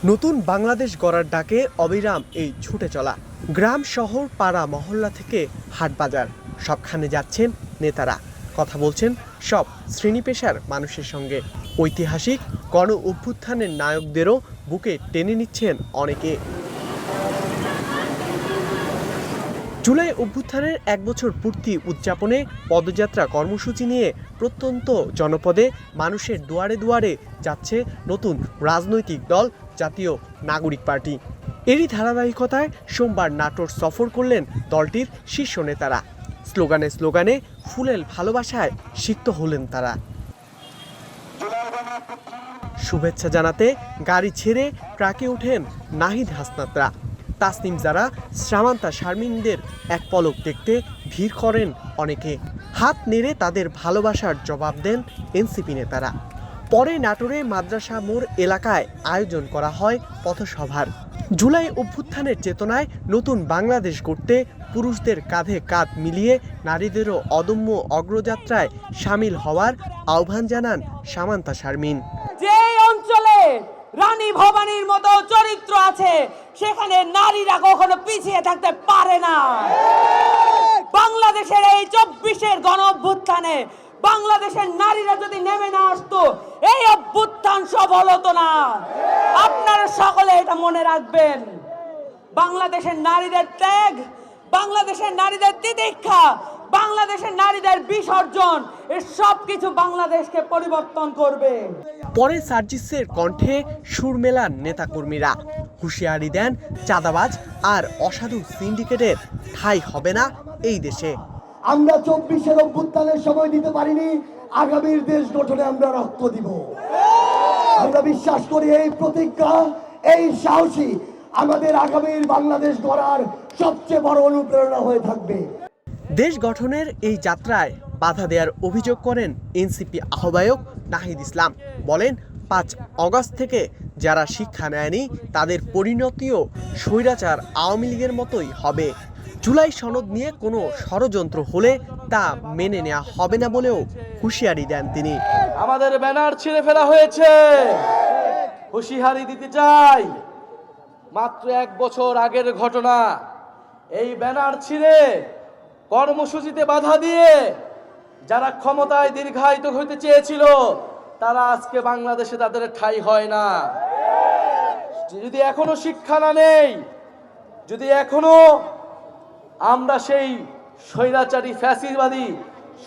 নতুন বাংলাদেশ গড়ার ডাকে অবিরাম এই ছুটে চলা। গ্রাম শহর পাড়া মহল্লা থেকে হাট বাজার সবখানে যাচ্ছেন নেতারা, কথা বলছেন সব শ্রেণী পেশার মানুষের সঙ্গে। ঐতিহাসিক গণ অভ্যুত্থানের নায়কদেরও বুকে টেনে নিচ্ছেন অনেকে। জুলাই অভ্যুত্থানের 1 বছর পূর্তি উদযাপনে পদযাত্রা কর্মসূচি নিয়ে প্রত্যন্ত জনপদে মানুষের দুয়ারে দুয়ারে যাচ্ছে নতুন রাজনৈতিক দল জাতীয় নাগরিক পার্টি। এরই ধারাবাহিকতায় সোমবার নাটোর সফর করলেন দলটির শীর্ষ নেতারা। স্লোগানে স্লোগানে ফুলেল ভালোবাসায় সিক্ত হলেন তারা। শুভেচ্ছা জানাতে গাড়ি ছেড়ে ট্রাকে ওঠেন নাহিদ হাসনাতরা, তাসনিম জারা, সামান্তা শারমিনদের এক পলক দেখতে ভিড় করেন অনেকে। হাত নেড়ে তাদের ভালোবাসার জবাব দেন এনসিপি নেতারা। পরে নাটোরে মাদ্রাসা মোড় এলাকায় আয়োজন করা হয় পথসভার। জুলাই অভ্যুত্থানের চেতনায় নতুন বাংলাদেশ গড়তে পুরুষদের কাঁধে কাঁধ মিলিয়ে নারীদেরও অদম্য অগ্রযাত্রায় সামিল হওয়ার আহ্বান জানান সামান্তা শারমিন। যে অঞ্চলে রানী ভবানীর মতো চরিত্র আছে সেখানে নারীরা কখনো পিছিয়ে থাকতে পারে না। বাংলাদেশের এই 24-এর গণ অভ্যুত্থানে বাংলাদেশের নারীরা যদি নেমে না আসতো এই অভ্যুত্থান সফল হতো না। আপনারা সকলে এটা মনে রাখবেন। বাংলাদেশের নারীদের ত্যাগ, বাংলাদেশের নারীদের তিতিক্ষা, বাংলাদেশের নারীদের বিসর্জন, এর সবকিছু বাংলাদেশকে পরিবর্তন করবে। পরে সার্জিসের কণ্ঠে সুর মেলান নেতাকর্মীরা, হুঁশিয়ারি দেন চাঁদাবাজ আর অসাধু সিন্ডিকেটের ঠাঁই হবে না এই দেশে। আমরা 24-এর অভ্যুত্থানের সময় দিতে পারিনি, আগামীর দেশ গঠনে আমরা রক্ত দিব। আমরা বিশ্বাস করি এই প্রতিজ্ঞা, এই সাহসী আমাদের আগামীর বাংলাদেশ গড়ার সবচেয়ে বড় অনুপ্রেরণা হয়ে থাকবে। দেশ গঠনের এই যাত্রায় বাধা দেওয়ার অভিযোগ করেন এনসিপি আহ্বায়ক নাহিদ ইসলাম। বলেন, 5 আগস্ট থেকে যারা শিক্ষা নেয়নি তাদের পরিণতিও স্বৈরাচার আওয়ামী লীগের মতোই হবে। জুলাই সনদ নিয়ে কোনো ষড়যন্ত্র হলে তা মেনে নেওয়া হবে না বলেও হুঁশিয়ারি দেন তিনি। আমাদের ব্যানার ছিঁড়ে ফেলা হয়েছে, হুঁশিয়ারি দিতে চাই। মাত্র 1 বছর আগের ঘটনা। এই ব্যানার ছিঁড়ে কর্মসূচিতে বাধা দিয়ে যারা ক্ষমতায় দীর্ঘায়িত হতে চেয়েছিল তারা আজকে বাংলাদেশে তাদের ঠাঁই হয় না। যদি এখনো শিক্ষা না নেই, যদি এখনো আমরা সেই স্বৈরাচারী ফ্যাসিবাদী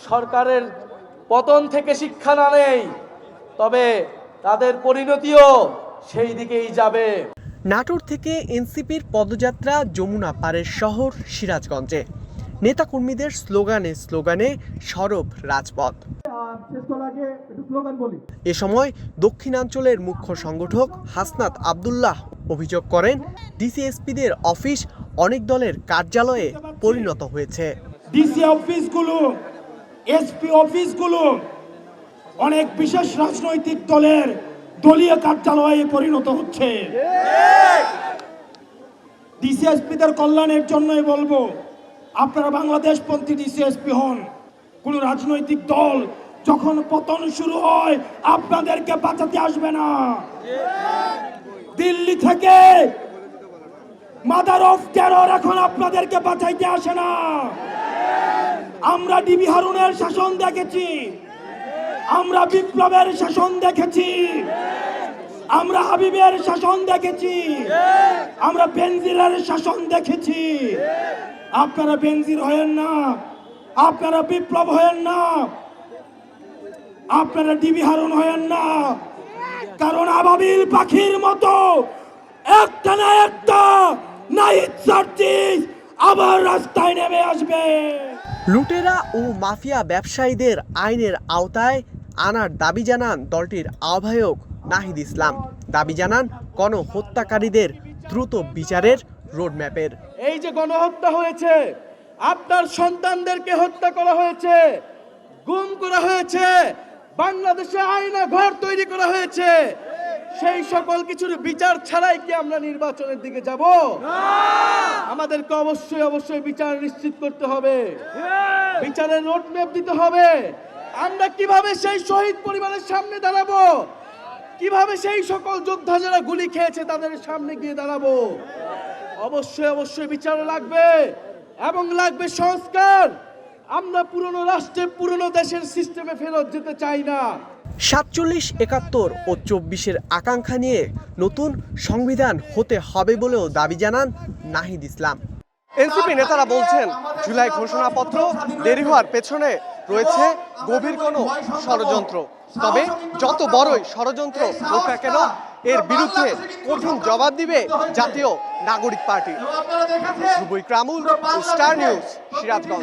সরকারের পতন থেকে শিক্ষা না নেই, তবে তাদের পরিণতিও সেই দিকেই যাবে। নাটোর থেকে এনসিপির পদযাত্রা যমুনা পারের শহর সিরাজগঞ্জে। নেতাকর্মীদের স্লোগানে স্লোগানে সরব রাজপথ। এ সময় দক্ষিণাঞ্চলের মুখ্য সংগঠক হাসনাত আব্দুল্লাহ অভিযোগ করেন, ডিসিএসপিদের অফিস অনেক দলের কার্যালয়ে পরিণত হয়েছে। ডিসি অফিসগুলো, এসপি অফিসগুলো অনেক বিশেষ রাজনৈতিক দলের দলীয় কার্যালয়ে পরিণত হচ্ছে। ডিসিএসপিদের কল্যাণের জন্যই বলবো, আপনারা বাংলাদেশপন্থী ডিসিএসপি হন। কোন রাজনৈতিক দল যখন পতন শুরু হয় আপনাদেরকে বাঁচাতে আসবে না। দিল্লি থেকে মাদার অফ টেরর এখন আপনাদেরকে বাঁচাইতে আসে না। আমরা ডিবি হারুনের শাসন দেখেছি, আমরা বিপ্লবের শাসন দেখেছি, আমরা হাবিবের শাসন দেখেছি, আমরা বেনজিরের শাসন দেখেছি। আপনারা বেনজির হয়েন না, আপনারা বিপ্লব হয়েন না, আপনারা ডিবি হারুন হয়েন না। কারণ আবাবিল পাখির মতো একটা না একটা নাহিদ সার্জিস আবার রাস্তায় নেমে আসবে। লুটেরা ও মাফিয়া ব্যবসায়ীদের আইনের আওতায় আনার দাবি জানান দলটির আহ্বায়ক নাহিদ ইসলাম। দাবি জানান গণহত্যাকারীদের দ্রুত বিচারের রোডম্যাপের। এই যে গণহত্যা হয়েছে, আপনার সন্তানদেরকে হত্যা করা হয়েছে, গুম করা হয়েছে, বাংলাদেশে আয়না ঘর তৈরি করা হয়েছে, সেই সকল কিছুর বিচার ছাড়াই কি আমরা নির্বাচনের দিকে যাব? আমাদেরকে অবশ্যই বিচার নিশ্চিত করতে হবে, বিচারের রোডম্যাপ দিতে হবে। আমরা কিভাবে সেই শহীদ পরিবারের সামনে দাঁড়াবো? কিভাবে সেই সকল যোদ্ধা যারা গুলি খেয়েছে তাদের সামনে গিয়ে দাঁড়াবো? অবশ্যই অবশ্যই বিচার লাগবে এবং লাগবে সংস্কার। আমরা পুরনো রাষ্ট্রে পুরনো দেশের সিস্টেমে ফেরত যেতে চাই না। 47, 71 ও 24-এর আকাঙ্ক্ষা নিয়ে নতুন সংবিধান হতে হবে বলেও দাবি জানান নাহিদ ইসলাম। এনসিপি নেতারা বলছেন জুলাই ঘোষণাপত্র দেরি হওয়ার পেছনে রয়েছে গভীর কোনো ষড়যন্ত্র। তবে যত বড়ই ষড়যন্ত্র হোক না কেন এর বিরুদ্ধে কঠিন জবাব দিবে জাতীয় নাগরিক পার্টি। ধ্রুব ইকরামুল, স্টার নিউজ, সিরাজগঞ্জ।